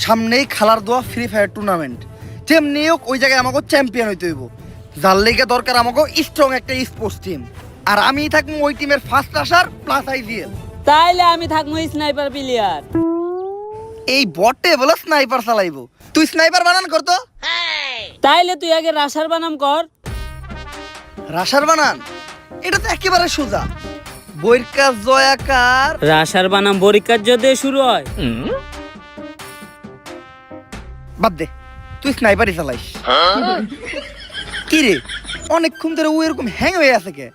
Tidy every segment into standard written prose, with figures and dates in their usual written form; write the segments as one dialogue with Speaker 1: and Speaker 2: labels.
Speaker 1: সামনেই খেলার দোয়া ফ্রি ফায়ার টুর্নামেন্ট, যেমনি হোক ওই জায়গায় আমাকে চ্যাম্পিয়ন হইতে হইব। যার লেগে দরকার আমাকে স্ট্রং একটা স্পোর্টস টিম, আর আমি থাকবো ওই টিমের ফার্স্ট আসার প্লাস আইজিএল।
Speaker 2: তাইলে আমি থাকবো স্নাইপার প্লেয়ার।
Speaker 1: এই বটে বলে স্নাইপার চালাইবো, তুই স্নাইপার বানান করতো।
Speaker 2: তাইলে তুই আগে রাশার বানাম কর।
Speaker 1: রাশার বানান এটা তো একেবারে সোজা, বইয়ের কাজ জয়াকার।
Speaker 2: রাশার বানাম পরীক্ষার যদি শুরু হয়।
Speaker 1: বাদ দে, তুই স্নাইপারই চালাইস। কি রে অনেকক্ষণ ধরে ও এরকম হ্যাং হয়ে আছে কে?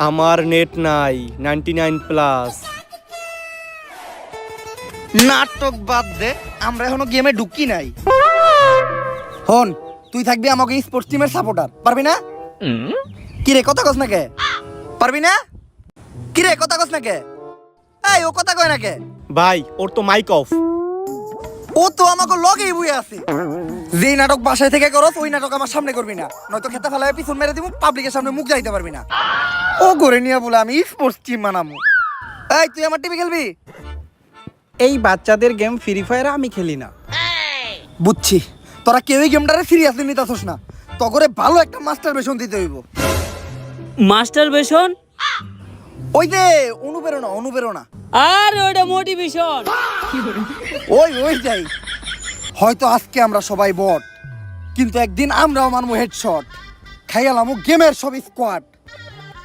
Speaker 3: আমার নেট নাই 99+।
Speaker 1: নাটক বাদ দে, আমরা এখনো গেমে ঢুকি নাই। হন, তুই থাকবি আমাকে স্পোর্টস টিমের সাপোর্টার, পারবি না? কি রে কথা কস না কে? পারবি না? কি রে কথা কস না কে? এই ও কথা কয় না কে?
Speaker 3: ভাই ওর তো মাইক অফ।
Speaker 1: ও তো আমাকে লগেই বই আছে। যেই নাটক বাসায় থেকে করস ওই নাটক আমার সামনে করবি না, নয়তো খেতে ফেলায় পিছন মেরে দিব, পাবলিকের সামনে মুখ যাইতে পারবি না। ও করে নিয়ে বলে আমি স্পোর্টস টিম বানাবো। এই তুই আমার টিমে খেলবি?
Speaker 4: এই বাচ্চাদের গেম ফ্রি ফায়ার আমি খেলি না।
Speaker 1: বুঝছি, তোরা কেউই গেমটারে সিরিয়াসলি নিতাছস না। তগরে ভালো একটা মাস্টার বেশন দিতে হইব।
Speaker 2: মাস্টার বেশন?
Speaker 1: ওই যে অনুপ্রেরণা, অনুপ্রেরণা।
Speaker 2: আর ওটা মোটিভেশন।
Speaker 1: ওই যাই। হয়তো আজকে আমরা সবাই বট, কিন্তু একদিন আমরাও মানবো হেডশট। খাইয়ালামু গেমের সব স্কোয়াড,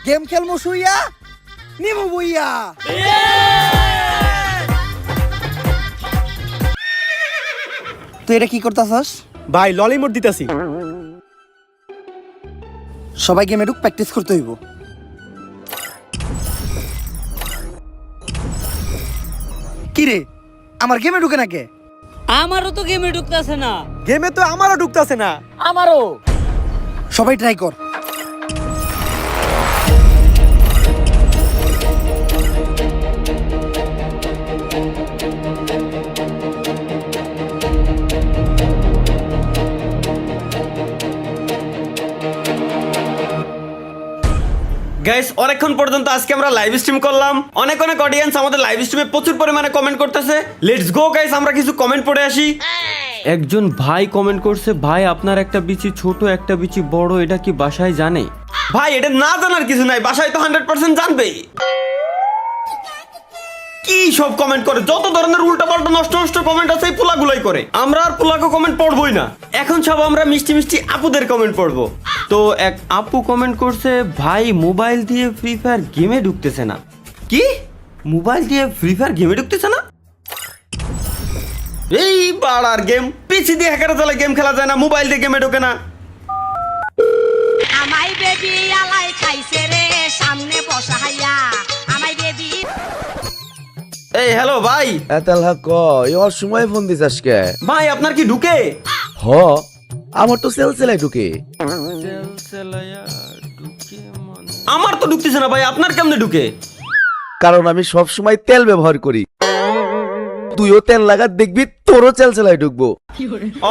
Speaker 1: গেম খেলমু শুইয়া নিমু বইয়া। তুই এটা কি করতাছস?
Speaker 3: ভাই ললিমোট দিতাছি।
Speaker 1: সবাই গেমে ঢুক, প্র্যাকটিস করতে হইব। কি রে আমার গেমে ঢুকে না কে?
Speaker 2: আমারও তো গেমে ঢুকতেছে না।
Speaker 3: গেমে তো আমারও ঢুকতাছে না।
Speaker 2: আমারও।
Speaker 1: সবাই ট্রাই কর।
Speaker 5: গাইস অনেকক্ষণ পর্যন্ত আজকে আমরা লাইভ স্ট্রিম করলাম, অনেক অনেক অডিয়েন্স আমাদের লাইভ স্ট্রিমে প্রচুর পরিমাণে কমেন্ট করতেছে। লেটস গো গাইস, আমরা কিছু কমেন্ট পড়ে আসি। একজন ভাই কমেন্ট করছে, ভাই আপনার একটা বিচি ছোট একটা বিচি বড়, এটা কি বাসায় জানে? ভাই এটা না জানার কিছু নাই, বাসায় তো 100% জানবেই। কি সব কমেন্ট করে, যত ধরনের উল্টাপাল্টা নষ্ট নষ্ট কমেন্ট আছে এই পোলাগুলাই করে। আমরা আর পোলাকে কমেন্ট পড়বই না, এখন সব আমরা মিষ্টি মিষ্টি আপুদের কমেন্ট পড়বো। তো এক আপু কমেন্ট করছে, ভাই মোবাইল দিয়ে ফ্রি ফায়ার গেমে ঢুকতেছে না। কি মোবাইল দিয়ে ফ্রি ফায়ার গেমে ঢুকতেছে না? এই বাড়ার গেম, পিসি দিয়ে হ্যাকার চালায় গেম খেলা যায় না, মোবাইল দিয়ে গেমে ঢোকে না।
Speaker 6: আমাই বেবি আলাই খাইছে রে সামনে বসাইয়া আমাই বেবি।
Speaker 5: এই হ্যালো ভাই।
Speaker 7: এতালহা ক এর সময় ফোন দিস আজকে?
Speaker 5: ভাই আপনার কি ঢুকে?
Speaker 7: হ, আমার তো সেলসেলাই ঢুকে।
Speaker 5: আমার তো ঢুকতেছে না ভাই, আপনার কেমনে ঢুকে?
Speaker 7: কারণ আমি সব সময় তেল ব্যবহার করি। তুইও তেল লাগা দেখবি তোরও সেলসেলাই ঢুকবো।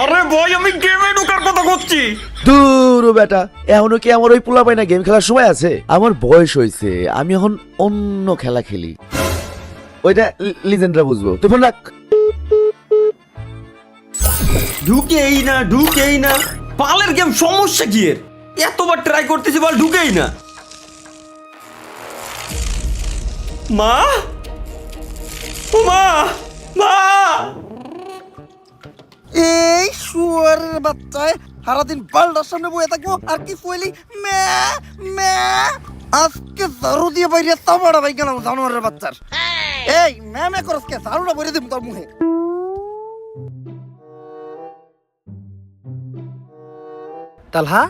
Speaker 5: আরে ভাই আমি গেমে ঢোকার কথা বলছি।
Speaker 7: দূর বেটা, এখনো কি আমার ওই পোলা পাই না গেম খেলার সময় আছে? আমার বয়স হয়েছে, আমি এখন অন্য খেলা খেলি। ওইটা লিজেন্ডরা বুঝবো। তুই ফোন রাখ।
Speaker 5: ঢুকেই না ঢুকেই না, পালের গেম সমস্যা কি এর? এতবার ট্রাই করতেছি বল ঢুকেই না। মা মা মা,
Speaker 1: এই শুয়ারের বাচ্চায় সারাদিন বালটার সামনে বয়ে থাকবো আর কি ফুয়েলি মে মে। আজকে ঝাড়ু দিয়ে বাইরে তামাড়া ভাই গেলাম জানোয়ারের বাচ্চার। এই মে মে করস কে? ঝাড়ুটা বইরে দিব তোর মুখে। তালহা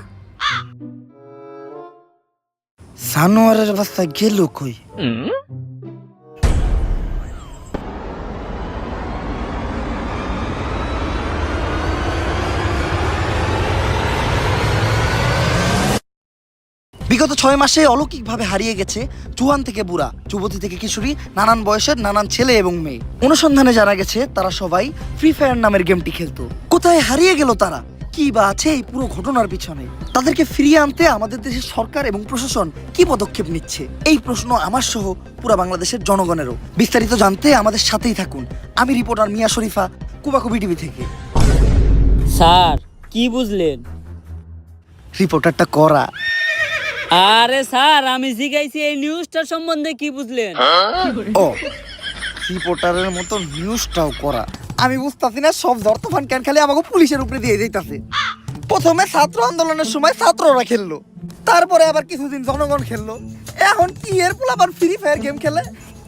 Speaker 1: জানোয়ারের বাচ্চা গেল কই? বিগত 6 মাসে অলৌকিকভাবে হারিয়ে গেছে জুয়ান থেকে বুড়া, যুবতী থেকে কিশোরী, নানান বয়সের নানান ছেলে এবং মেয়ে। অনুসন্ধানে জানা গেছে তারা সবাই ফ্রি ফায়ার নামের গেমটি খেলতো। কোথায় হারিয়ে গেল তারা? কি বা আছে এই পুরো ঘটনার পিছনে? তাদেরকে ফিরিয়ে আনতে আমাদের দেশের সরকার এবং প্রশাসন কি পদক্ষেপ নিচ্ছে? এই প্রশ্ন আমার সহ পুরো বাংলাদেশের জনগণেরও। বিস্তারিত জানতে আমাদের সাথেই থাকুন। আমি রিপোর্টার মিয়া শরীফা। কুবাকুবি টিভি থেকে।
Speaker 2: স্যার কি বুঝলেন?
Speaker 1: রিপোর্টারটা করা।
Speaker 2: আরে স্যার আমি জিজ্ঞাসি এই নিউজটার সম্বন্ধে কি বুঝলেন?
Speaker 1: ও, রিপোর্টারের মতো নিউজটাও করা। আমি বুঝতাছি না সব জর্তফান কেন খালি আমাকে পুলিশের উপরে দিয়ে দিতেছে। প্রথমে ছাত্র আন্দোলনের সময় ছাত্ররা খেললো, তারপরে আবার কিছুদিন জনগণ খেললো, এখন কি এর পোলাপান ফ্রি ফায়ার গেম খেলে।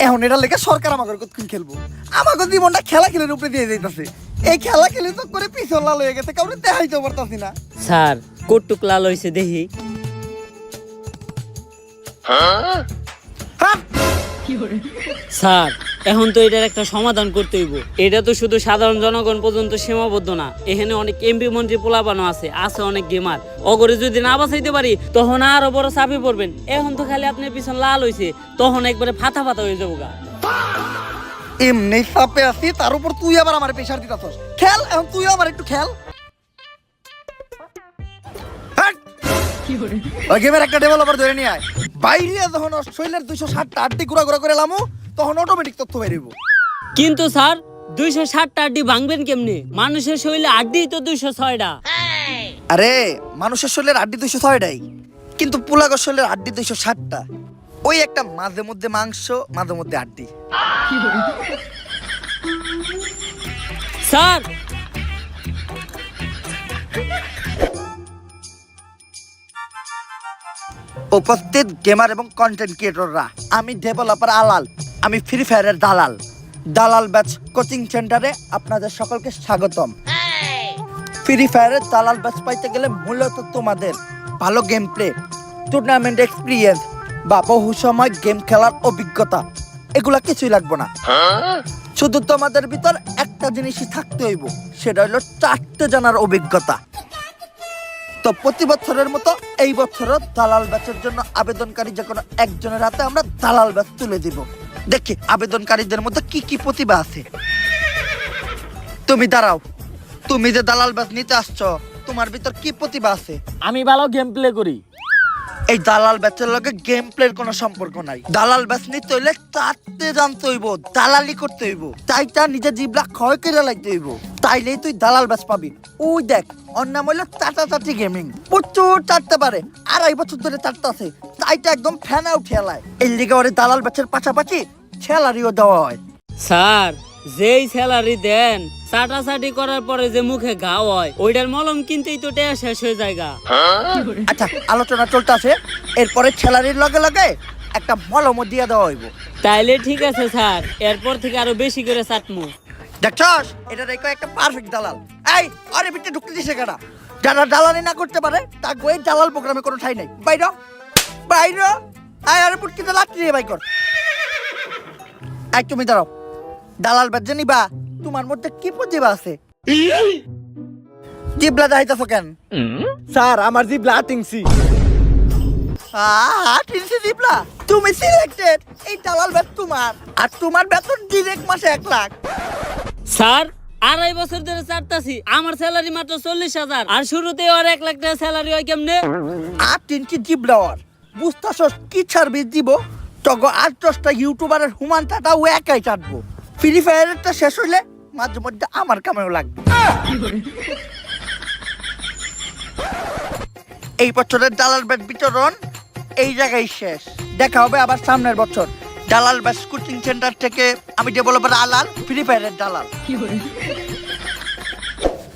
Speaker 1: এখন এটা লেগে সরকার আমাকে কতক্ষণ খেলবো, আমাকে জীবনটা খেলা খেলের উপরে দিয়ে দিতেছে। এই খেলা খেলে তো করে পিছন লাল হয়ে গেছে, কাউরে দেখাইতে পারতাছি না।
Speaker 2: স্যার কটুক লাল হয়েছে দেখি।
Speaker 1: হাট!
Speaker 2: স্যার এখন তো এটার একটা সমাধান করতে হইব। এটা তো শুধু সাধারণ জনগণ পর্যন্ত সীমাবদ্ধ না, এখানে অনেক এমপি মন্ত্রী পোলাপানো আছে অনেক গেমার। অগরে যদি না বাঁচাইতে পারি তখন আরো বড় চাপে পড়বেন। এখন তো খালি আপনার পিছন লাল হয়েছে, তখন একবারে ফাতা ফাতা হয়ে যাবো গা।
Speaker 1: এমনি চাপে আছি, তার উপর তুই আবার আমার প্রেশার দিতাছস। খেল, এখন তুই আমার একটু খেল। হাট! ওই গেমের একটা ডেভেলপার ধরে নিয়ে আয়। বাইরে যখন অস্ট্রেলিয়ার 260টা আড্ডি ঘুরা ঘুরা করে লামু, তখন অটোমেটিক তথ্য বেরিয়ে।
Speaker 2: কিন্তু স্যার 260টা আড্ডি ভাঙবেন কেমনে? মানুষের শরীরে আড্ডি তো 206টা।
Speaker 1: আরে মানুষের শরীরের আড্ডি 206টাই, কিন্তু পোলাগর শরীরের আড্ডি 260টা। ওই একটা মাঝে মধ্যে মাংস, মাঝে মধ্যে আড্ডি।
Speaker 2: স্যার
Speaker 1: উপস্থিত গেমার এবং কন্টেন্ট ক্রিয়েটররা, আমি ডেভেলপার আলাল, আমি ফ্রি ফায়ারের দালাল। দালাল ব্যাচ কোচিং সেন্টারে আপনাদের সকলকে স্বাগতম। ফ্রি ফায়ারের দালাল ব্যাচ পাইতে গেলে মূলত তোমাদের ভালো গেম প্লে, টুর্নামেন্ট এক্সপিরিয়েন্স বা বহু সময় গেম খেলার অভিজ্ঞতা, এগুলা কিছুই লাগবে না। শুধু তোমাদের ভিতর একটা জিনিসই থাকতে হইব, সেটা হলো 4টে জানার অভিজ্ঞতা। তো প্রতি বছরের মতো এই বছরও দালাল ব্যাচের জন্য আবেদনকারী যে কোনো একজনের হাতে আমরা দালাল ব্যাচ তুলে দিব। দেখি আবেদনকারীদের মধ্যে কি কি প্রতিভা আছে। তুমি দাঁড়াও, তুমি যে দালাল ব্যাচ নিতে আসছো, তোমার ভিতর কি প্রতিভা আছে?
Speaker 2: আমি ভালো গেম প্লে করি।
Speaker 1: এই দালাল ব্যাচের লগে গেম প্লের কোনো সম্পর্ক নাই। দালাল ব্যাচ নিতে হইলে চারটে জানতে হইব, দালালি করতে হইব, তাইটা নিজের জিবলা ক্ষয় করে লাগতে হইব, তাইলেই তুই দালাল ব্যাচ পাবি। ওই দেখ, ওর নাম হইলো চাটাচাটি গেমিং, প্রচুর চাটতে পারে, 2.5 বছর ধরে চাটতে আছে, তাইটা একদম ফ্যান আউট খেলায়। এই লিগে ওরে দালাল ব্যাচের পাশাপাশি স্যালারিও দেওয়া হয়।
Speaker 2: স্যার যেই স্যালারি দেন, চাটাচাটি করার পরে যে মুখে ঘা হয়, ওইটার মলম কিনতেই তো টাকা শেষ হয়ে যায় গা।
Speaker 1: আচ্ছা, আলোচনা চলতেছে, এরপরে স্যালারির লগে লগে একটা মলমও দিয়ে দেওয়া হইব।
Speaker 2: তাইলে ঠিক আছে স্যার, এরপর থেকে আরো বেশি করে চাটমু।
Speaker 1: দেখছস, এটা দেখো একটা পারফেক্ট দালাল। এই আরে ভিতরে ঢুকতে দিছে কেডা? যারা দালালি না করতে পারে তার ওই দালাল প্রোগ্রামে কোনো ঠাই নাই। বাইরে বাইরে আয়, আরে পুটকিতে লাঠি দিয়ে বাই কর। এই তুমি দাঁড়াও, দালাল বাজে নিবা, তোমার মধ্যে কি প্রতিভা আছে? জিবলা যাইতাছো কেন?
Speaker 3: স্যার আমার জি ব্লাটিংসি।
Speaker 1: টিনসি জিবলা, তুমি সিলেক্টেড। এই দালাল ব্যাচ তোমার, আর তোমার বেতন ডিরেক্ট মাসে 1 লাখ।
Speaker 2: স্যার 2.5 বছর ধরে চাটতাছি, আমার স্যালারি মাত্র 40,000, আর শুরুতে আর 1 লাখ টাকা স্যালারি হয় কেমনে?
Speaker 1: টিনসি জিবলাওয়ার বুঝতাছস কি সার্ভিস দিব? তগো 8-10টা ইউটিউবারের হুমান টাটা ও একাই চাটবো। ফ্রি ফায়ারেরটা শেষ হইলে মাঝে মধ্যে আমার কামেও লাগবে। এই বছরের দালাল ব্যাচ বিতরণ এই জায়গায় শেষ। দেখা হবে আবার সামনের বছর। দালাল ব্যাচ কোচিং সেন্টার থেকে আমি ডেভেলপার আলাল, ফ্রি ফায়ারের দালাল।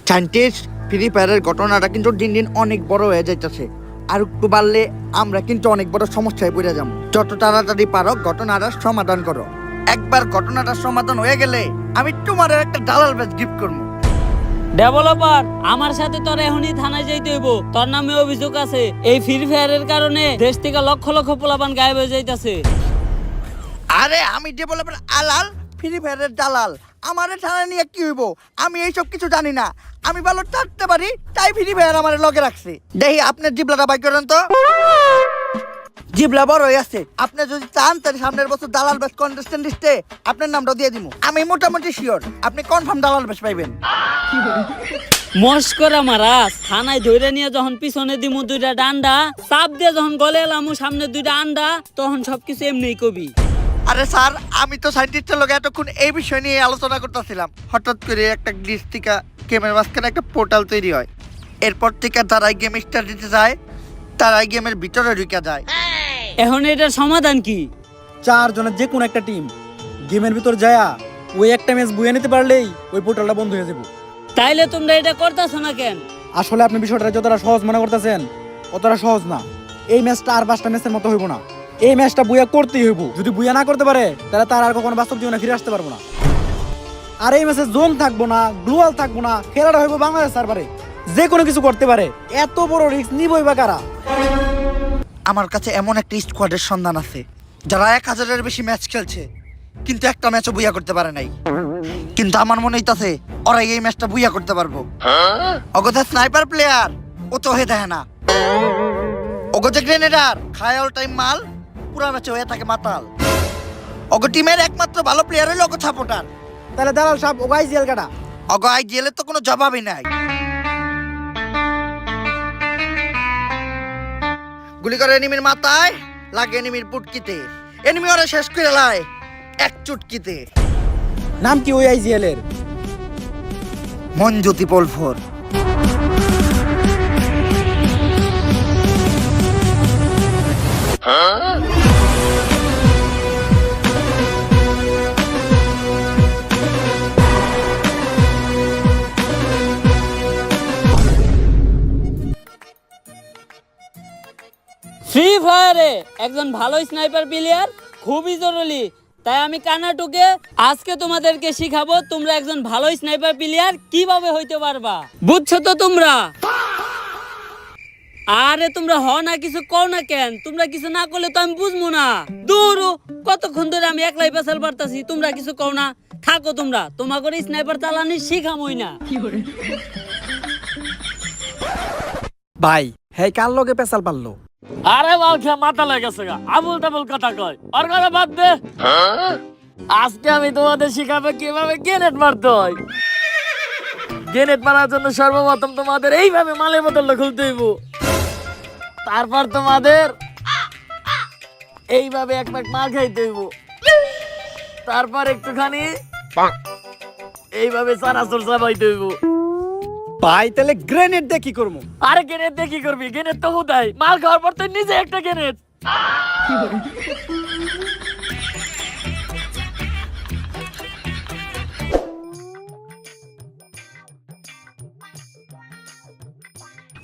Speaker 1: সায়েন্টিস্ট, ফ্রি ফায়ারের ঘটনাটা কিন্তু দিন দিন অনেক বড় হয়ে যাইতেছে, আর একটু বাড়লে আমরা কিন্তু অনেক বড় সমস্যায় পড়ে যাবো। যত তাড়াতাড়ি পারো ঘটনাটার সমাধান করো। একবার ঘটনাটার সমাধান হয়ে গেলে আমি তোমার একটা দালাল ব্যাচ গিফট করবো।
Speaker 2: ডেভেলপার, আমার সাথে তোর এখনই থানায় যাইতে হইব, তোর নামে অভিযোগ আছে। এই ফ্রি ফায়ারের কারণে দেশ থেকে লক্ষ লক্ষ পোলাপান গায়েব হয়ে যাইতাছে।
Speaker 1: আরে আমি ডেভেলপার আলাল, ফ্রি ফায়ারের দালাল, আমারে থানায় নিয়ে কি হইব? আমি এইসব কিছু জানি না। আমি ভালো চাটতে পারি, তাই ফ্রি ফায়ার আমার লগে রাখছে। দেখি আপনার জিবলাটা বাই করেন তো। জিবলা বড় হয়ে আছে, আপনি যদি চান তাহলে সামনের বছর দালাল ব্যাচ কন্টেস্টেন্ট লিস্টে আপনার নামটা দিয়ে দিব। আমি মোটামুটি শিওর আপনি কনফার্ম দালাল ব্যাচ পাইবেন।
Speaker 2: মস্করা মারাস, থানায় ধরে নিয়ে যখন পিছনে দিমু 2টা ডান্ডা, চাপ দিয়ে যখন গলে এলামু সামনে 2টা আন্ডা, তখন সবকিছু এমনিই কবি।
Speaker 1: আরে স্যার, আমি তো সায়েন্টিস্টের লোক এতক্ষণ এই বিষয় নিয়ে আলোচনা করতেছিলাম। হঠাৎ করে একটা গ্লিচ থেকে গেমের মাঝখানে একটা পোর্টাল তৈরি হয়। এরপর থেকে যারা গেম স্টার্ট দিতে যায় তারা গেমের ভিতরে ঢুকে যায়।
Speaker 2: এখন এটার সমাধান কি?
Speaker 3: 4 জনের যে কোনো একটা টিম গেমের ভিতর যায়া ওই একটা ম্যাচ বুয়ে নিতে পারলেই ওই পোর্টালটা বন্ধ হয়ে যাবে।
Speaker 2: তাইলে তোমরা এটা করতেছো না কেন?
Speaker 3: আসলে আপনি বিষয়টা যতটা সহজ মনে করতেছেন অতটা সহজ না। এই ম্যাচটা আর 5টা ম্যাচের মতো হইব না। এই ম্যাচটা বুয়া করতেই হইব। যদি বুয়া না করতে পারে তাহলে তার আর কখনো বাস্তব জীবনে ফিরে আসতে পারবো না। আর এই ম্যাচে জোন থাকবো না, গ্লোয়াল থাকবো না, খেলাটা হইব বাংলাদেশ সার্ভারে। যে কোনো কিছু করতে পারে, এত বড় রিস্ক নিবই বা কারা?
Speaker 1: আমার কাছে এমন একটা স্কোয়াডের সন্ধান আছে যারা 1000-এর বেশি ম্যাচ খেলছে কিন্তু একটা ম্যাচও বুইয়া করতে পারে নাই। কিন্তু আমার মনে হইতাছে ওরা এই ম্যাচটা বুইয়া করতে পারবো। অগথা স্নাইপার প্লেয়ার ও তো হয়ে দেয় না। অগথা গ্রেনেডার খায় অল টাইম মাল, পুরা ম্যাচে হয়ে থাকে মাতাল। অগ টিমের একমাত্র ভালো প্লেয়ার হলো অগ সাপোর্টার।
Speaker 3: তাহলে দালাল সাহেব ওগাই জেল কাটা।
Speaker 1: অগ আইজিএলের তো কোনো জবাবই নাই। গুলি করে এনিমির মাথায়, লাগে এনিমির পুটকিতে, এনিমি ওরা শেষ করে লাই এক চুটকিতে।
Speaker 3: নাম কি ওই আইজিএল এর?
Speaker 1: মনজ্যোতি পলফর।
Speaker 2: ফ্রি ফায়ারে একজন ভালো স্নাইপার প্লেয়ার খুবই জরুরি। তাই আমি কানাটুকে আজকে তোমাদেরকে শিখাবো তোমরা একজন ভালো স্নাইপার প্লেয়ার কিভাবে হইতে পারবা। বুঝছো তো তোমরা? আরে তোমরা না কিছু কও না কেন? তোমরা কিছু না করলে তো আমি বুঝবো না। দূর, কতক্ষণ ধরে আমি একলাই পেছাল পারতাছি, তোমরা কিছু কও না। থাকো তোমরা, তোমার করে স্নাইপার চালানি শিখামই না।
Speaker 3: ভাই হ্যাঁ কার লগে পেশাল পারলো?
Speaker 2: আরে বালখা মাথা লেগেছে গা, আবুল তাবুল কথা কয়। ওর কথা বাদ দে। আজকে আমি তোমাদের শিখাবো কিভাবে গ্রেনেড মারতে হয়। গ্রেনেড মারার জন্য সর্বপ্রথম তোমাদের এইভাবে মালের বোতলটা খুলতে হইব। তারপর তোমাদের এইভাবে এক প্যাক মাল খাইতে হইব। তারপর একটুখানি এইভাবে চানাচুর চাবাইতে হইব।
Speaker 3: ভাই তাহলে গ্রেনেড দিয়ে কি করবো?
Speaker 2: আরে গ্রেনেড দিয়ে কি করবি? গ্রেনেড তো হুদাই, মাল খাওয়ার পর তো নিজে একটা গ্রেনেড।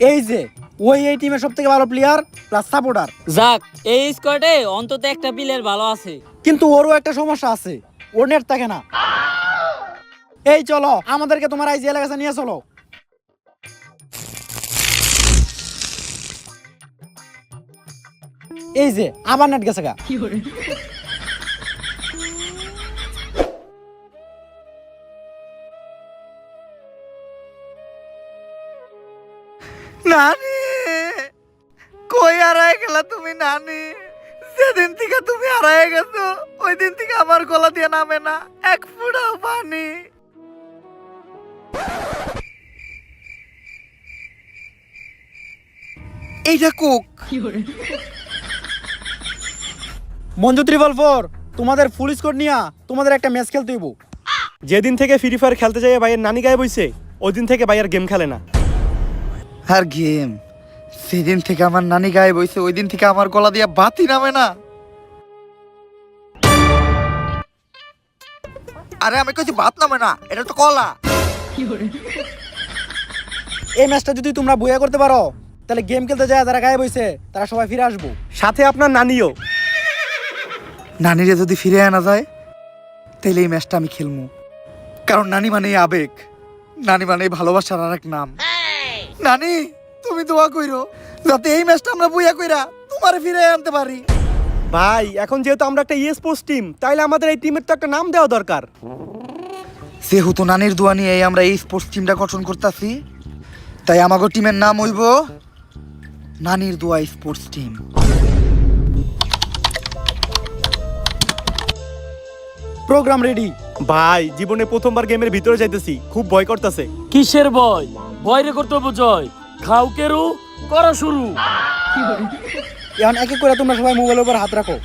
Speaker 3: এই যে ওই এই টিমের সব থেকে ভালো প্লেয়ার প্লাস সাপোর্টার।
Speaker 2: যাক, এই স্কোয়াডে অন্তত একটা প্লেয়ার ভালো আছে।
Speaker 3: কিন্তু ওরও একটা সমস্যা আছে, ওর নেট থাকে না। এই চলো আমাদেরকে তোমার আইজিএল কাছে নিয়ে চলো। এই যে আবার নেট গেছে গা।
Speaker 1: নানি কই হারায় গেলা তুমি? নানি, যেদিন থেকে তুমি হারায় গেছো ওই দিন থেকে আমার গলা দিয়ে নামে না এক ফোঁটাও পানি। এইটা কোক।
Speaker 3: মঞ্জু 444 তোমাদের ফুল স্কোর নিয়া তোমাদের একটা ম্যাচ খেলতে হইব।
Speaker 8: যেদিন থেকে ফ্রি ফায়ার খেলতে যাই ভাইয়ের নানি গায়ে বইছে ওই দিন থেকে ভাইয়ের গেম খেলে না।
Speaker 1: আর গেম সেদিন থেকে আমার নানি গায়ে বইছে ওই দিন থেকে আমার গলা দিয়ে বাতি নামে না। আরে আমি কইছি ভাত নামে না, এটা তো কলা।
Speaker 3: এই ম্যাচটা যদি তোমরা বইয়া করতে পারো তাহলে গেম খেলতে যায় যারা গায়ে বইছে তারা সবাই ফিরে আসবো।
Speaker 8: সাথে আপনার নানিও।
Speaker 1: নানিরে যদি ফিরে আনা যায় তাহলে এই ম্যাচটা আমি খেলবো। কারণ নানি মানে আবেগ, নানি মানে ভালোবাসার আর এক নাম। নানি তুমি দোয়া কইরো যাতে এই ম্যাচটা আমরা বইয়া কইরা তোমারে ফিরে আনতে পারি।
Speaker 8: ভাই এখন যেহেতু আমরা একটা স্পোর্টস টিম তাইলে আমাদের এই টিমের তো একটা নাম দেওয়া দরকার।
Speaker 1: যেহেতু নানির দোয়া নিয়ে আমরা এই স্পোর্টস টিমটা গঠন করতেছি তাই আমাগো টিমের নাম হইব নানির দোয়া স্পোর্টস টিম।
Speaker 3: Programme ready.
Speaker 8: ভাই জীবনে প্রথমবার গেমের ভিতরে যাইতেছি, খুব ভয় করতেছে।
Speaker 2: কিসের ভয়? ভয় রে করতে বুঝয়, খাও কেরু করা শুরু।
Speaker 3: এখন এক এক করে তোমরা সবাই মোবাইলের উপর হাত রাখো।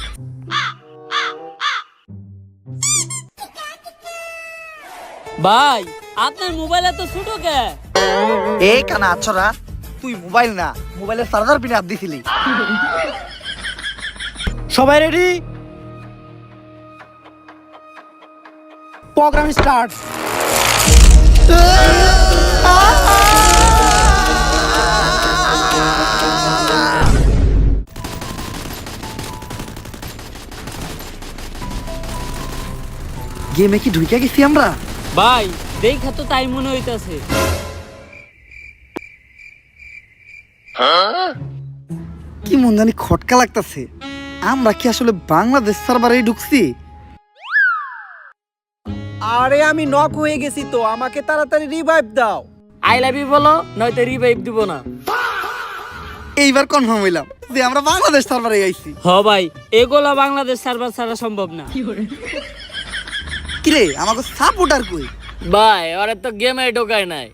Speaker 2: ভাই আপনার মোবাইল এত ছোট কে?
Speaker 1: এই কানা আছরা, তুই মোবাইল না, মোবাইলের চার্জার পিনে হাত দিছিলি।
Speaker 3: সবাই রেডি? Programme start.
Speaker 1: গেমে কি ঢুকে গেছি আমরা?
Speaker 2: ভাই দেখা তো তাই মনে হইতাছে।
Speaker 1: কি মন জানি খটকা লাগতাছে। আমরা কি আসলে বাংলাদেশ সার্ভারেই ঢুকছি?
Speaker 4: আরে আমি নক হয়ে গেছি তো, আমাকে তাড়াতাড়ি রিভাইভ দাও।
Speaker 2: আই লাভ ইউ বলো, নয়তো রিভাইভ দিব না।
Speaker 1: এইবার কনফার্ম হইলাম যে আমরা বাংলাদেশ সার্ভারে আইছি।
Speaker 2: হ ভাই, এগুলা বাংলাদেশ সার্ভার ছাড়া সম্ভব না।
Speaker 1: কিরে আমাকে সাপোর্টার কই?
Speaker 2: ভাই ওরা তো গেমে ঢোকায় নাই।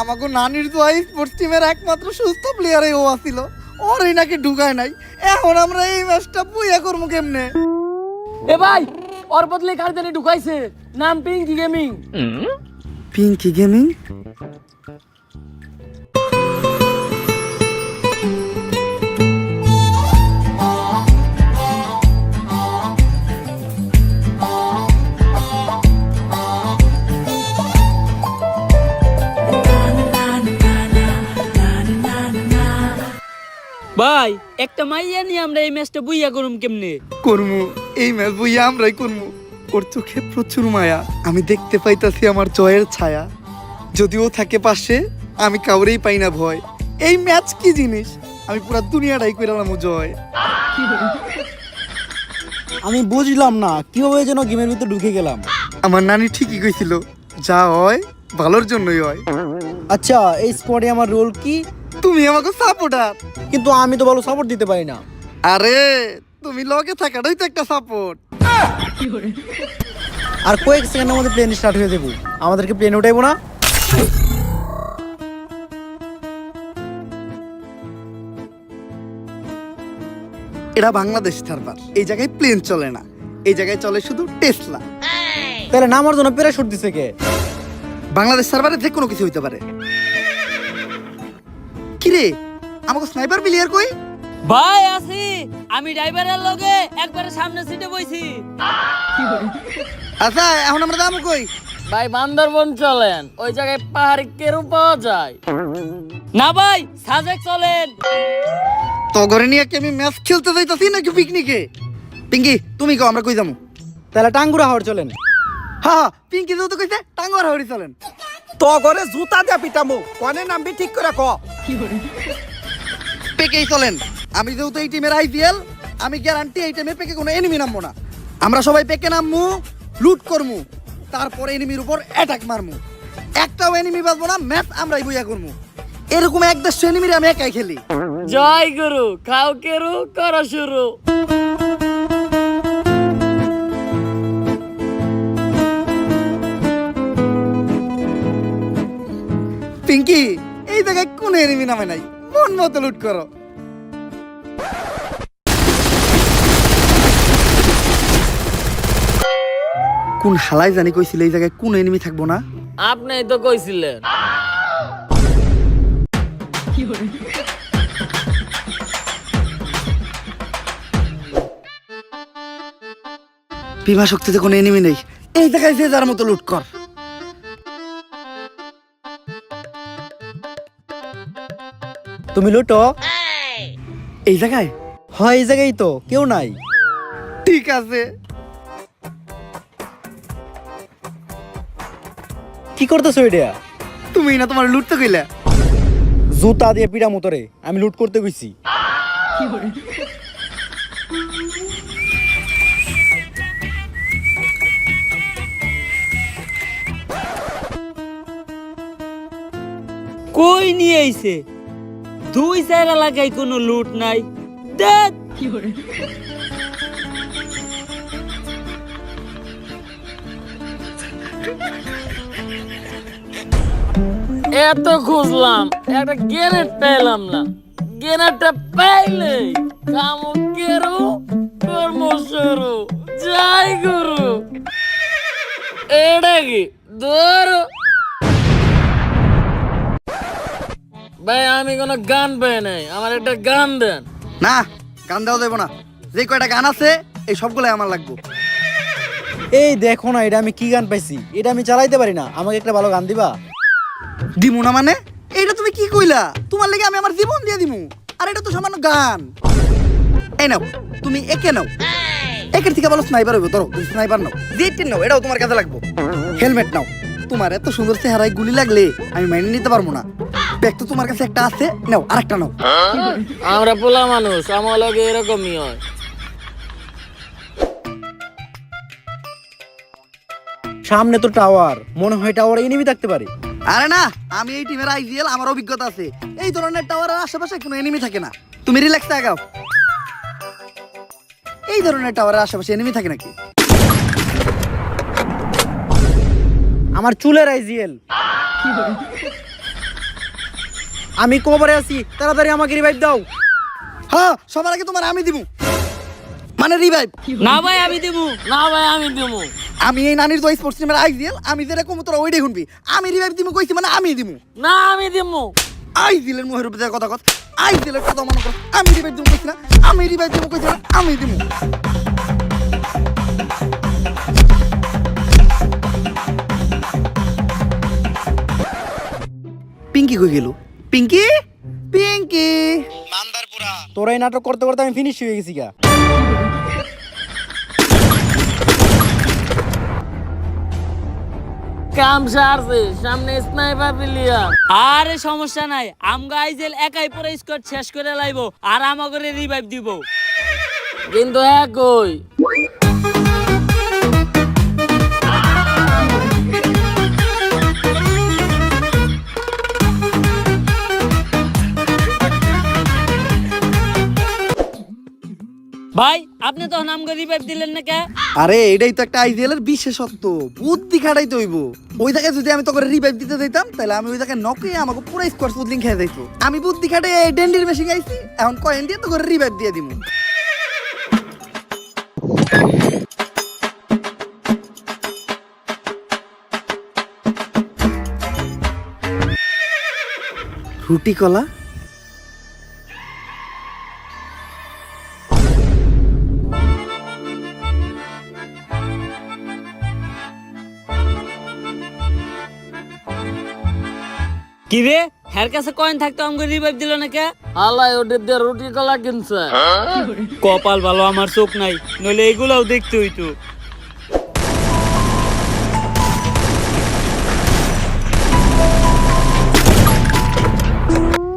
Speaker 1: আমাকে নানির দোয়াই স্পোর্টস টিমের একমাত্র সুস্থ প্লেয়ারে ও আছিল, ওরই নাকি ঢুকায় নাই। এখন আমরা এই ম্যাচটা বুইয়া করবো কেমনে?
Speaker 2: এ ভাই ওর বদলে কার জানি ঢুকাইছে, নাম পিঙ্কি গেমিং।
Speaker 1: পিঙ্কি গেমিং?
Speaker 2: ভাই একটা মাইয়া নিয়ে আমরা এই ম্যাচটা বুইয়া করুম কেমনে?
Speaker 1: করমু, এই ম্যাচ বুইয়া আমরাই করমু। ওর চোখে প্রচুর মায়া, আমি দেখতে পাইতাছি আমার জয়ের ছায়া। যদিও থাকে পাশে, আমি কাউরেই পাই না ভয়। এই ম্যাচ কি জিনিস, আমি পুরো দুনিয়াটাই কইরালাম জয়।
Speaker 3: আমি বুঝলাম না কিভাবে যেন গেমের ভিতরে ঢুকে গেলাম।
Speaker 1: আমার নানি ঠিকই কইছিল, যা হয় ভালোর জন্যই হয়।
Speaker 3: আচ্ছা, এই স্কোয়াডে আমার রোল কি?
Speaker 1: তুমি আমাকে সাপোর্টার।
Speaker 3: কিন্তু আমি তো ভালো সাপোর্ট দিতে পারি না।
Speaker 1: আরে তুমি লগে থাকাটাই তো একটা সাপোর্ট।
Speaker 3: আর কয়েক সেকেন্ডের মধ্যে প্লেন স্টার্ট হয়ে যাবো। আমাদেরকে প্লেন উঠাইবো না?
Speaker 1: এটা বাংলাদেশ সার্ভার, এই জায়গায় প্লেন চলে না, এই জায়গায় চলে শুধু টেসলা।
Speaker 3: তাহলে নামার জন্য প্যারাশুট দিছে কে?
Speaker 1: বাংলাদেশ সার্ভারে যে কোনো কিছু হইতে পারে। কিরে আমাকে স্নাইপার প্লেয়ার কই?
Speaker 2: ভাই আছি, আমি ড্রাইভারের লগে একবারে সামনে সিটে বইছি।
Speaker 1: আচ্ছা এখন আমরা যাবো কই?
Speaker 2: ভাই বান্দরবন চলেন, ওই জায়গায় পাহাড়ি কেরু পাওয়া যায়। না ভাই সাজেক চলেন।
Speaker 1: তো ঘরে নিয়ে কি আমি ম্যাচ খেলতে যাইতাছি নাকি পিকনিকে? পিঙ্কি তুমি কও আমরা কই যাবো?
Speaker 3: তাহলে টাঙ্গুরা হাওড় চলেন।
Speaker 1: হ্যাঁ পিঙ্কি যেহেতু কইছে টাঙ্গুয়ার হাওড়ি চলেন।
Speaker 4: তো ঘরে জুতা দিয়া পিটামু, কনে নামবি ঠিক করে ক।
Speaker 1: পেকেই চলেন, আমি যেহেতু এই টিমের আইপিএল, আমি গ্যারান্টি এই টাইমে পেকে কোনো এনিমি নামবো না। আমরা সবাই পেকে নামমু, লুট করমু, তারপরে এনিমির উপর অ্যাটাক মারমু। একটাও এনিমি বাঁচবো না, ম্যাচ আমরাই বইয়া করমু। এরকম 1-100 এনিমির আমি একাই খেলি।
Speaker 2: জয় গুরু, খাও কেরু, করা শুরু।
Speaker 1: পিঙ্কি এই জায়গায় কোনো এনিমি নামে নাই, মন মতো লুট করো। কোন হালাই জানি কইছিল এই জায়গায় কোন এনিমি থাকবো না।
Speaker 2: আপনি তো কইছিলেন।
Speaker 1: বিভা শক্তিতে কোনো এনিমি নেই, এই জায়গায় যে যার মতো লুট কর।
Speaker 3: তুমি লুটো।
Speaker 1: এই জায়গায়?
Speaker 3: হয় এই জায়গায় তো কেউ নাই।
Speaker 1: ঠিক আছে।
Speaker 3: কি করতেছো এটা?
Speaker 1: তুমি না তোমার লুটতে কইলা?
Speaker 3: জুতা দিয়ে পিড়া মোতরে আমি লুট করতে গেছি।
Speaker 2: কই নিয়ে আইছে? 2-4 এলাকায় কোনো লুট নাই। দেখ এত খুঁজলাম, একটা গ্রেনেড পেলাম না। গ্রেনেডটা পাইলে কামো কেরো কর্ম শুরু। জয় গুরু। এটা কি ধরো ভাই, আমি কোনো গান পাই নাই, আমার একটা গান দেন।
Speaker 1: না, গান দেওয়া যাবে না। যে কয়টা গান আছে এই সবগুলাই আমার লাগবে।
Speaker 3: এই দেখো না, এটা আমি কি গান পাইছি, এটা আমি চালাইতে পারি না, আমাকে একটা ভালো গান দিবা?
Speaker 1: দিমু না মানে? এইটা তুমি কি কইলা? তোমার লাগি আমি আমার জীবন দিয়ে দিমু, আর এটা তো সামান্য গান। এই নাও, তুমি একে নাও। একের থেকে ভালো স্নাইপার হইব। ধরো, স্নাইপার নাও। যেটা নাও, এটাও তোমার কাজে লাগবে। হেলমেট নাও। তোমার এত সুন্দর চেহারায় গুলি লাগলে আমি মাইনে নিতে পারবো না। ব্যাগ তো তোমার কাছে একটা আছে, নাও আরেকটা নাও।
Speaker 2: আমরা পোলা মানুষ, আমার লগে এরকমই হয়।
Speaker 3: সামনে তো টাওয়ার, মনে হয় টাওয়ারে এনিমি থাকতে পারে।
Speaker 1: আরে না, আমি এই টিমের আইজিএল, আমার অভিজ্ঞতা আছে। এই ধরনের টাওয়ারের আশেপাশে কোনো এনিমি থাকে না। তুমি রিল্যাক্স থাকাও। এই ধরনের টাওয়ারের আশেপাশে এনিমি থাকে নাকি?
Speaker 3: আমার চুলের আইজিএল। আমি কবরে আছি, তাড়াতাড়ি আমাকে রিভাইভ দাও।
Speaker 1: হ্যাঁ, সবার আগে তোমার আমি দিমু, মানে রিভাইভ।
Speaker 2: না ভাই আমি দেবো, না ভাই আমি দেবো।
Speaker 1: আমি এই নানির তো স্পোর্টস টিমের আইজিএল, আমি যেটা কম তোরা ওইটাই শুনবি। আমি রিভাইভ দিমু কইছি মানে আমি দিমু।
Speaker 2: না আমি দেবো।
Speaker 1: আইজিএলের মুখের উপরে কথা কথা, আইজিএলের কথা মনে করো। আমি রিভাইভ দিমু কইছি না, আমি রিভাইভ দিমু কইছি না, আমি দিমু। পিঙ্কি কই গেল? পিঙ্কি, পিঙ্কি।
Speaker 3: তোরা এই নাটক করতে করতে আমি ফিনিশ হয়ে গেছি গা।
Speaker 2: কাম সারছে, সামনে স্নাইপার প্লেয়ার। আরে সমস্যা নাই, আমগো আইজেল একাই পরে স্কোয়াড শেষ করে লাইবো, আর আমাগরে রিভাইভ দিব। কিন্তু একই ভাই, আপনি তখন আমগো রিভাইভ দিলেন না কে?
Speaker 1: আরে এটাই তো একটা আইজিএল এর বিশেষত্ব, বুদ্ধি খাটাইতে হইব। ওই জায়গায় যদি আমি তোকে রিভাইভ দিতে যাইতাম, তাহলে আমি ওই জায়গায় নকে আমাকে পুরো স্কোয়াড পুদলিং খেয়ে যাইতো। আমি বুদ্ধি খাটে ডেন্ডির মেশিন আইছি, এখন কয়েন দিয়ে তোকে রিভাইভ দিয়ে দিমু। রুটি কলা,
Speaker 2: কি রে, হের কাছে কয়েন থাকতো আমাকে রিভাইভ দিল না কে? আল্লাহ ওদের দিয়ে রুটি কলা কিনছে। কপাল ভালো আমার চোখ নাই, নইলে এগুলাও দেখতে হইতো।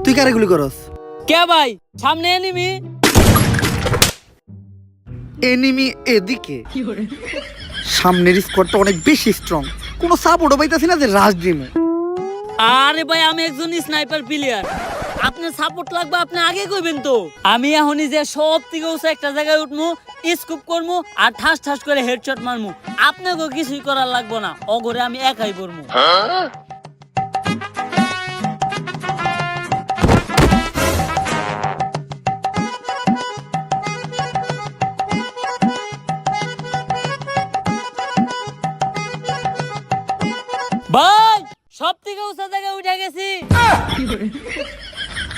Speaker 1: তুই কারে গুলি করস?
Speaker 2: কে ভাই, সামনে এনিমি।
Speaker 1: এনিমি এদিকে, সামনের স্কোয়াডটা অনেক বেশি স্ট্রং, কোনো সাপোর্টও পাইতাছি না যে রাশ দিমু।
Speaker 2: আরে ভাই, আমি একজন স্নাইপার প্লেয়ার, আপনার সাপোর্ট লাগবে, আপনি আগে কইবেন তো। আমি এখনই যে সব থেকে উঁচু একটা জায়গায় উঠমু, স্কুপ করমু, আর ঠাস ঠাস করে হেডশট মারমু। আপনাকে কিছুই করার লাগবে না, অগরে আমি একাই করমু। ভাই, সব থেকে উঁচা জায়গায় উঠে গেছি।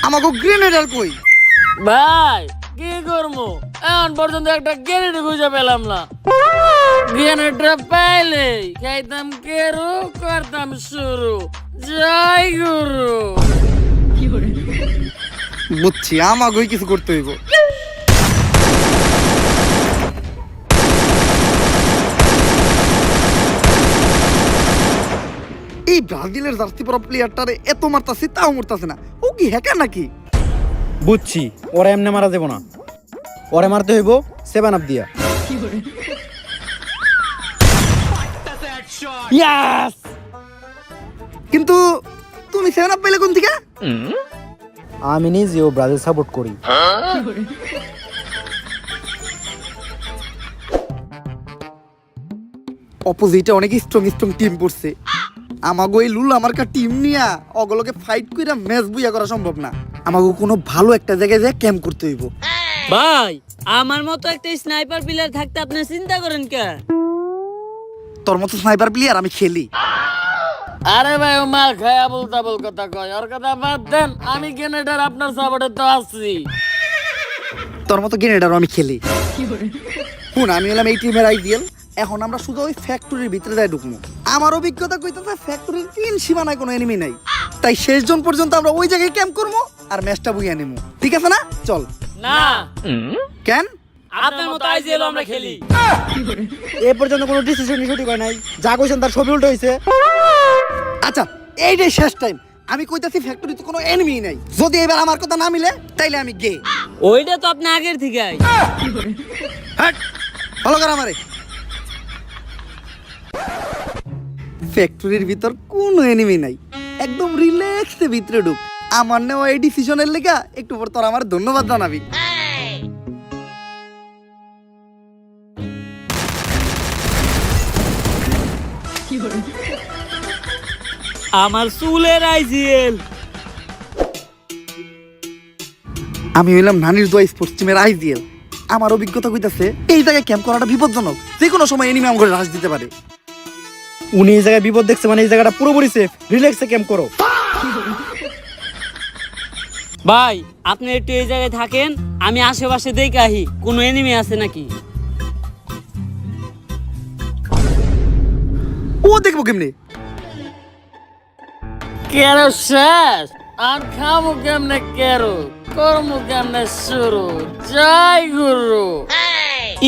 Speaker 1: আমাকে গ্রেনেডার কই?
Speaker 2: ভাই কি করবো, এখন পর্যন্ত একটা গ্রেনেড খুঁজে পেলাম না। গ্রেনেডটা পাইলেই খাইতাম কেরু, করতাম শুরু। জয় গুরু।
Speaker 1: বুঝছি, আমাকেই কিছু করতে হইব। এই ব্রাজিলের জার্সি পরা প্লেয়ারটারে এত মারতাছে, তাও মরতাছে না। ও কি হ্যাকার নাকি?
Speaker 3: বুঝছি, ওরা এমনি মারা দেবো না, ওরে মারতে হইব 7 আপ দিয়া।
Speaker 2: ইয়াস।
Speaker 1: কিন্তু তুমি 7 আপ পেলে কোন থেকে?
Speaker 3: আমি নিজেও ব্রাজিল সাপোর্ট করি।
Speaker 1: অপোজিটে অনেক স্ট্রং স্ট্রং টিম পড়ছে। আমাগো এই লুল আমার কা টিম নিয়া অগলকে ফাইট কইরা ম্যাচ বুইয়া করা সম্ভব না। আমাগো কোনো ভালো একটা জায়গায় যায় ক্যাম্প করতে হইব।
Speaker 2: ভাই, আমার মতো একটা স্নাইপার প্লেয়ার থাকতে আপনি চিন্তা করেন কে?
Speaker 1: তোর মতো স্নাইপার প্লেয়ার আমি খেলি।
Speaker 2: আরে ভাই ও মাল খায় আবল তাবল কথা কয়, ওর কথা বাদ দেন। আমি গ্রেনেডার আপনার সাপোর্টে তো আছি।
Speaker 1: তোর মতো গ্রেনেডারও আমি খেলি। শুন, আমি হলাম এই টিমের আইডিয়াল। এখন আমরা শুধু ওই ফ্যাক্টরির ভিতরে যাই ঢুকবো। আমার অভিজ্ঞতা কইতেছে ফ্যাক্টরির 3 সীমানায় কোনো এনিমি নাই, তাই শেষ জন পর্যন্ত আমরা ওই জায়গায় ক্যাম্প করবো আর ম্যাচটা বুইয়া নেবো। ঠিক আছে না? চল।
Speaker 2: না,
Speaker 1: কেন?
Speaker 2: আপনার মতো আইজিএল আমরা খেলি।
Speaker 3: এ পর্যন্ত কোনো ডিসিশন সঠিক হয় নাই, যা কইছেন তার সবই উল্টো হইছে।
Speaker 1: আচ্ছা, এইটাই শেষ টাইম। আমি কইতাছি ফ্যাক্টরিতে কোনো এনিমি নাই। যদি এবার আমার কথা না মিলে তাইলে আমি গে।
Speaker 2: ওইটা তো আপনি আগের থেকে
Speaker 1: হ্যাট, ভালো করে আমারে। ফ্যাক্টরির ভিতর কোনো এনিমি নাই, একদম রিল্যাক্সে ভিতরে ঢুক। আমার নেওয়া এই ডিসিশনের লেগা একটু পর তোর আমার ধন্যবাদ জানাবি।
Speaker 2: আমার চুলের আইজিএল।
Speaker 1: আমি হইলাম নানির দোয়া স্পোর্টস টিমের আইজিএল। আমার অভিজ্ঞতা কইতাছে এই জায়গায় ক্যাম্প করাটা বিপজ্জনক, যে কোনো সময় এনিমি আমাকে রাশ দিতে পারে।
Speaker 3: উনি এই জায়গায় বিপদ দেখছে মানে এই জায়গাটা পুরোপুরি সেফ, রিল্যাক্সে ক্যাম্প করো।
Speaker 2: ভাই আপনি একটু এই জায়গায় থাকেন, আমি আশেপাশে দেখে আহি কোনো এনিমি আছে নাকি।
Speaker 1: ও দেখবো কেমনে?
Speaker 2: কেরো শেষ আর খামু কেমনে, কেরো কর্ম কেমনে শুরু। জয় গুরু।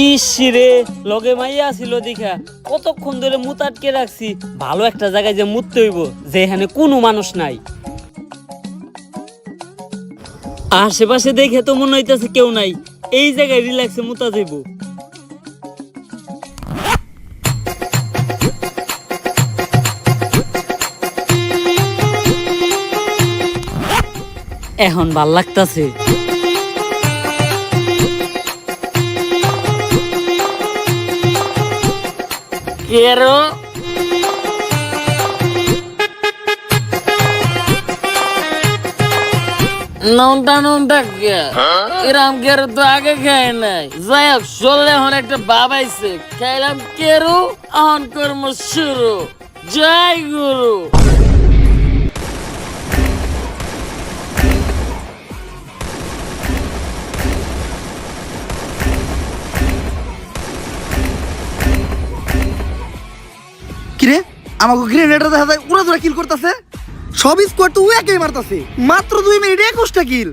Speaker 2: ইসরে লগে মাইয়া ছিল দেখা কতক্ষণ ধরে মুত আটকে রাখছি। ভালো একটা জায়গায় যে মুততে হইব যেখানে কোনো মানুষ নাই। আশেপাশে দেখে তো মনে হইতেছে কেউ নাই, এই জায়গায় রিল্যাক্সে মুতা যাইব। এখন ভাল লাগতাছে। কেরো নৌটা কে এরাম কেরো তো আগে খায় নাই। যাই হোক, চললে এখন একটা বাবাইছে খাইলাম কেরো, এখন কর্ম শুরু। জয় গুরু।
Speaker 1: কিরে, আমাকে গ্রেনেডার দেখা যায় উড়া ধরে কিল করতেছে। সব স্কোয়াড তো একাই মারতাছে, মাত্র 2 মিনিটে 21টা কিল।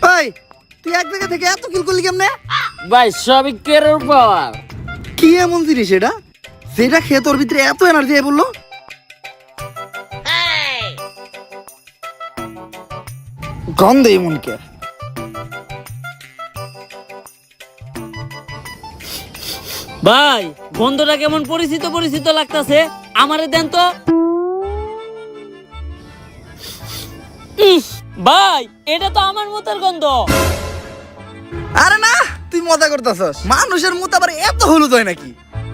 Speaker 1: ভাই তুই এক জায়গা থেকে এত কিল করলি কেমনে?
Speaker 2: ভাই সবই কেরোর পাওয়ার।
Speaker 1: কি এমন জিনিস এটা যেটা খেয়ে তোর ভিতরে এত এনার্জি আই বললো? গন্ধে এমনকে।
Speaker 2: ভাই গন্ধটা কেমন পরিচিত পরিচিত লাগতাছে, আমারে দেন তো। ভাই এটা তো আমার মুতের গন্ধ।
Speaker 1: আরে না, তুই মজা করতেছস। মানুষের মুত আবার এত হলুদ হয় নাকি?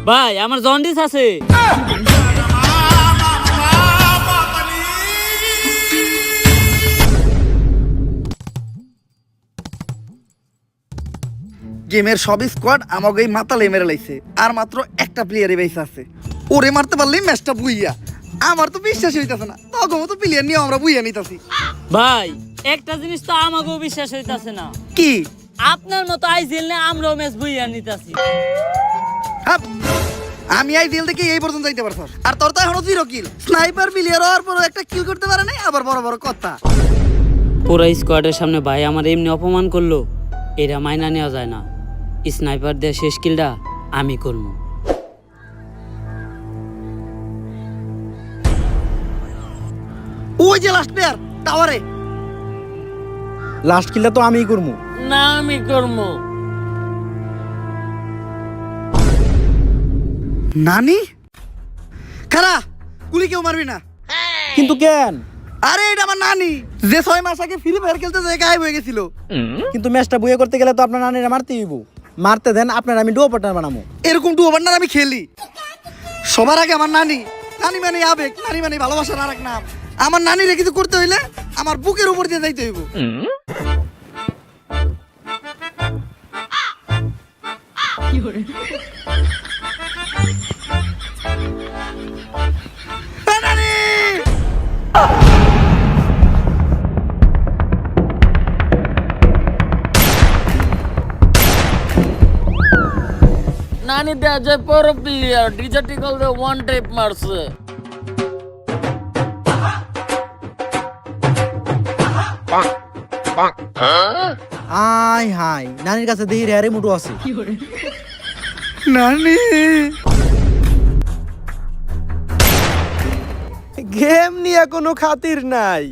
Speaker 2: ভাই আমার জন্ডিস আছে।
Speaker 1: গেমের সব স্কোয়াড আমাকে এই মাতালে মেরে লাইছে, আর মাত্র একটা প্লেয়ারে বেঁচে আছে। ওরে মারতে পারলেই ম্যাচটা বুইয়া। আমার তো বিশ্বাসই হইতাছে না, তখন তো প্লেয়ার নিয়ে আমরা বুইয়া নিতাছি।
Speaker 2: ভাই একটা জিনিস তো আমাকেও বিশ্বাস হইতাছে না।
Speaker 1: কি?
Speaker 2: আপনার মতো আইজিএল নে আমরাও ম্যাচ বইয়া নিতাছি।
Speaker 1: হাপ, আমি আইজিএল থেকে এই পর্যন্ত যাইতে পারছস, আর তোর তো এখনো 0 কিল। স্নাইপার প্লেয়ার হওয়ার পরও একটা কিল করতে পারে নাই, আবার বড় বড় কথা।
Speaker 2: পুরো স্কোয়াডের সামনে ভাই আমার এমনি অপমান করলো, এটা মাইনা নেওয়া যায় না। স্নাইপার দিয়ে শেষ কিলটা আমি করবো।
Speaker 1: ওই যে লাস্ট প্লেয়ার টাওয়ারে।
Speaker 3: লাস্ট কিলটা তো আমিই করবো।
Speaker 2: না আমি করবো।
Speaker 1: নানি খারা, গুলি কেউ মারবি না।
Speaker 3: কিন্তু কেন?
Speaker 1: আরে এটা আমার নানি, যে 6 মাস আগে ফ্রি ফায়ার খেলতে যে গায়েব হয়ে গেছিল।
Speaker 3: কিন্তু ম্যাচটা বুয়ে করতে গেলে তো আপনার নানিরা মারতেই হইব। মারতে দেন, আপনার আমি ডুয়ো পার্টনার বানাবো।
Speaker 1: এরকম ডুয়ো পার্টনার আমি খেলি। সবার আগে আমার নানি। নানি মানে আবেগ, নানি মানে ভালোবাসার আরেক নাম। আমার নানিরে কিছু করতে হইলে আমার বুকের উপর দিয়ে যাইতে হইব।
Speaker 2: নানি দেয়া যায় পর প্লেয়ার ডিজার্টিকল রে ওয়ান টাইপ মারছে।
Speaker 3: আয় হাই নানির কাছে দেখি রেয়ারে মুটু আছে।
Speaker 1: নানি
Speaker 8: গেম নিয়ে কোনো খাতির নাই।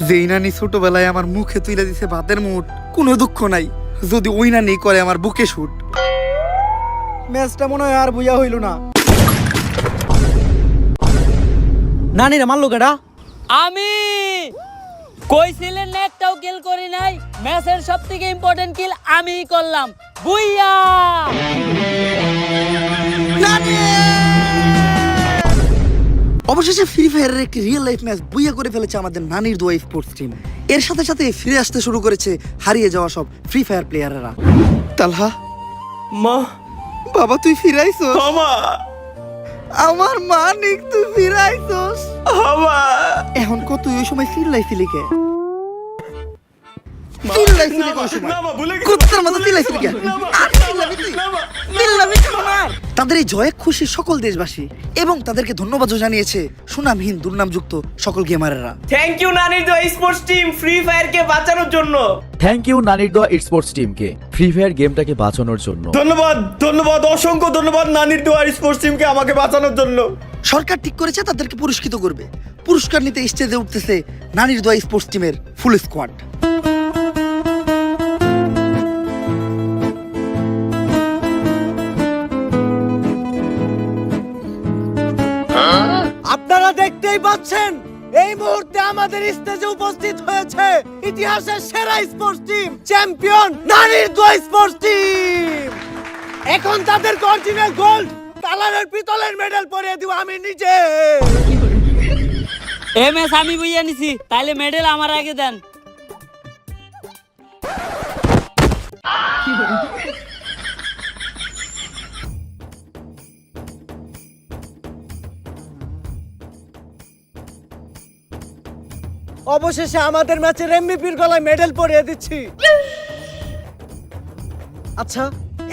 Speaker 1: যেই নানি ছোটবেলায় আমার মুখে তুলে দিছে ভাতের মুঠ, কোনো দুঃখ নাই যদি ওই নানি করে আমার বুকে শুট।
Speaker 3: ম্যাচটা মনে হয় আর বুঝা হইল না। নানিরা মারলো কেডা?
Speaker 2: আমি কইছিলেন না একটাও কিল করি নাই, ম্যাচের সবথেকে ইম্পর্টেন্ট কিল আমিই করলাম। বুইয়া
Speaker 1: অবশেষে ফ্রি ফায়ারের একটি রিয়েল লাইফ ম্যাচ বুইয়া করে ফেলেছে আমাদের নানির দোয়া স্পোর্টস টিম। এর সাথে সাথে ফিরে আসতে শুরু করেছে হারিয়ে যাওয়া সব ফ্রি ফায়ার প্লেয়ারেরা। তালহা,
Speaker 5: মা,
Speaker 1: বাবা তুই ফিরাইছস?
Speaker 5: আমা,
Speaker 1: আমার মানিক তুই ফিরাইছস?
Speaker 5: আমা।
Speaker 1: এখন কত ওই সময় চিল্লাইছিলি কে? তাদের এই জয়ে খুশি সকল দেশবাসী এবং তাদেরকে ধন্যবাদ জানিয়েছে সুনামহীন দুর্নামযুক্ত সকল গেমারেরা।
Speaker 5: থ্যাংক ইউ নানির দোয়া স্পোর্টস টিম ফ্রি ফায়ারকে বাঁচানোর জন্য।
Speaker 7: থ্যাংক ইউ নানির দোয়া স্পোর্টস টিমকে ফ্রি ফায়ার গেমটাকে বাঁচানোর জন্য।
Speaker 5: ধন্যবাদ, ধন্যবাদ, অসংখ্য ধন্যবাদ নানির দোয়া স্পোর্টস টিমকে আমাকে বাঁচানোর জন্য।
Speaker 1: সরকার ঠিক করেছে তাদেরকে পুরস্কৃত করবে। পুরস্কার নিতে স্টেজে উঠতেছে নানির দোয়া স্পোর্টস টিমের ফুল স্কোয়াড।
Speaker 8: আপনারা দেখতেই পাচ্ছেন এই মুহূর্তে আমাদের স্টেজে উপস্থিত হয়েছে ইতিহাসের সেরা স্পোর্টস টিম, চ্যাম্পিয়ন নানির দোয়া স্পোর্টস টিম। এখন তাদের অরিজিনাল গোল্ড কালারের পিতলের মেডেল পরিয়ে দিব আমি নিজে।
Speaker 2: এ ম্যাচ আমি বুইয়া নিছি, তাইলে মেডেল আমার আগে দেন।
Speaker 8: অবশেষে আমাদের ম্যাচের এমভিপির গলায় মেডেল পরিয়ে দিচ্ছি। আচ্ছা,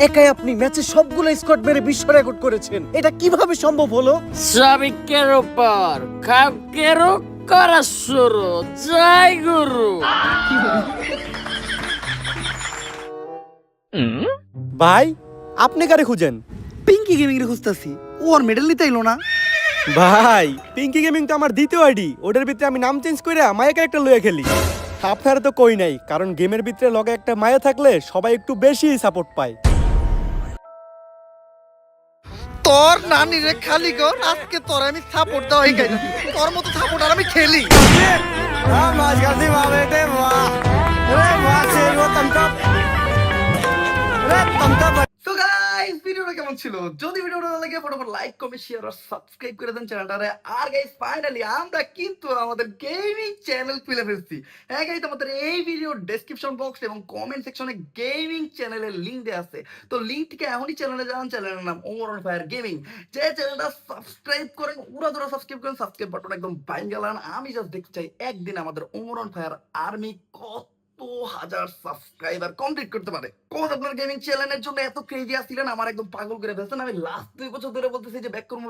Speaker 8: একাই আপনি ম্যাচে সবগুলো স্কোয়াড মেরে বিশ্ব রেকর্ড করেছেন, এটা কিভাবে সম্ভব হলো?
Speaker 2: সাবিকের উপর কাউকেরও করা শুরু, জয় গুরু।
Speaker 8: ভাই, আপনি কারে খুঁজেন?
Speaker 1: পিঙ্কি গেমিং রে খুঁজতেছি, ও আর মেডেল নিতে এলো না।
Speaker 8: ভাই, পিঙ্কি গেমিং তো আমার দ্বিতীয় আইডি, ওটার ভিতরে আমি নাম চেঞ্জ করে মায়া ক্যারেক্টার লইয়া খেলি। আপনারা তো কই নাই, কারণ গেমের ভিতরে লগে একটা মায়া থাকলে সবাই একটু বেশি সাপোর্ট পায়।
Speaker 1: তোর নানি রে খালি কর, আজকে তোর আমি সাপোর্ট দেওয়াই গাই না। তোর মতো সাপোর্ট আর আমি খেলি। So guys, ভিডিওটা কেমন ছিল? যদি ভিডিওটা ভালো লাগে ফটাফট লাইক, কমেন্ট, শেয়ার আর সাবস্ক্রাইব করে দেন চ্যানেলটারে। আর গাইস ফাইনালি আমরা কিন্তু আমাদের গেমিং চ্যানেল খুলে ফেলছি। হ্যাঁ গাইস, আমাদের এই ভিডিও ডেসক্রিপশন বক্স এবং কমেন্ট সেকশনে গেমিং চ্যানেলের লিংক দেওয়া আছে। তো লিংক থেকে এখনই চ্যানেলে যান, চ্যানেলের নাম ওমর অন ফায়ার গেমিং। যে চ্যানেলটা সাবস্ক্রাইব করেন, উড়া ধরা সাবস্ক্রাইব করেন, সাবস্ক্রাইব বাটন একদম বাইন গেলান। আমি জাস্ট দেখতে চাই একদিন আমাদের ওমর অন ফায়ার আর্মি কত হাজার সাবস্ক্রাইবার কমপ্লিট করতে পারে। কোন আপনার গেমিং চ্যানেলের জন্য এত ক্রেজি আসছিলেন, আমার একদম পাগল করে ফেলছেন। আমি লাস্ট 2 বছর ধরে বলতেছি যে ব্যাক করবো,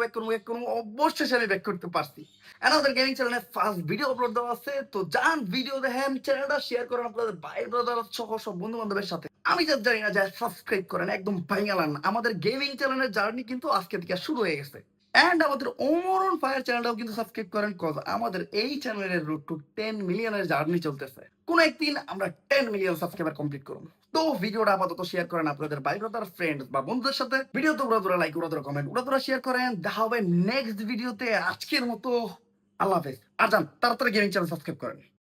Speaker 1: অবশ্যই আমি ব্যাক করতে পারছি। আমাদের গেমিং চ্যানেলে ফার্স্ট ভিডিও আপলোড দেওয়া আছে, তো যান ভিডিও দেখেন, চ্যানেলটা শেয়ার করেন আপনাদের ভাই ব্রাদার সহ সব বন্ধু বান্ধবের সাথে। আমি জাস্ট জানি না, যায় সাবস্ক্রাইব করেন একদম ভাইঙ্গালান। আমাদের গেমিং চ্যানেলের জার্নি কিন্তু আজকে থেকে শুরু হয়ে গেছে। এন্ড আমাদের ওমর অন ফায়ার চ্যানেলটাও কিন্তু সাবস্ক্রাইব করেন, কজ আমাদের এই চ্যানেলের রুট টু 10 মিলিয়নের জার্নি চলতেছে। কোন একদিন আমরা 10 মিলিয়ন সাবস্ক্রাইবার কমপ্লিট করব। তো ভিডিওটা আপাতত শেয়ার করেন আপনাদের ভাই ব্রাদার ফ্রেন্ড বা বন্ধুদের সাথে। ভিডিওতে উড়াদুরা লাইক, উড়াদুরা কমেন্ট, উড়াদুরা শেয়ার করেন। দেখা হবে নেক্সট ভিডিওতে। আজকের মতো আল্লাহ হাফেজ। আর যান তাড়াতাড়ি গেমিং চ্যানেল সাবস্ক্রাইব করেন।